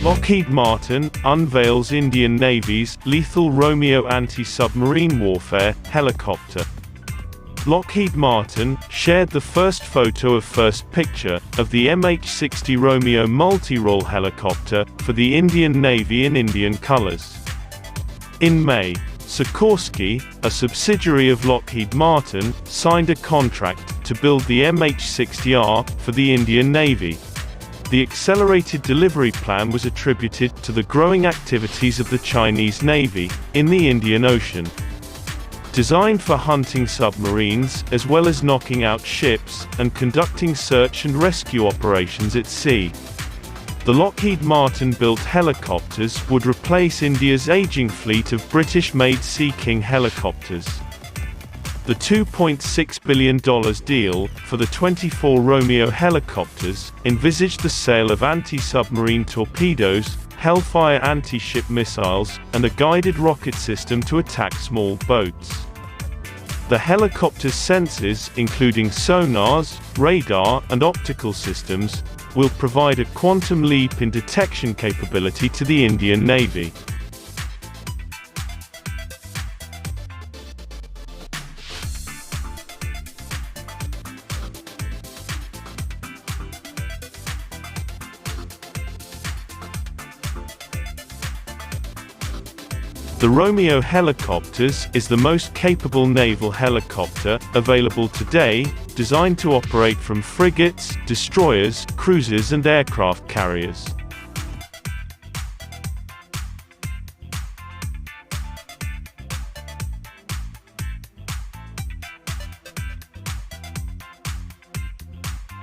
Lockheed Martin unveils Indian Navy's lethal Romeo anti-submarine warfare helicopter. Lockheed Martin shared the first photo of first picture of the MH-60 Romeo multi-role helicopter for the Indian Navy in Indian colors. In May, Sikorsky, a subsidiary of Lockheed Martin, signed a contract to build the MH-60R for the Indian Navy. The accelerated delivery plan was attributed to the growing activities of the Chinese Navy in the Indian Ocean. Designed for hunting submarines as well as knocking out ships and conducting search and rescue operations at sea. The Lockheed Martin-built helicopters would replace India's aging fleet of British-made Sea King helicopters. The $2.6 billion deal for the 24 Romeo helicopters envisaged the sale of anti-submarine torpedoes, Hellfire anti-ship missiles, and a guided rocket system to attack small boats. The helicopter's sensors, including sonars, radar, and optical systems, will provide a quantum leap in detection capability to the Indian Navy. The Romeo Helicopters is the most capable naval helicopter available today, designed to operate from frigates, destroyers, cruisers and aircraft carriers.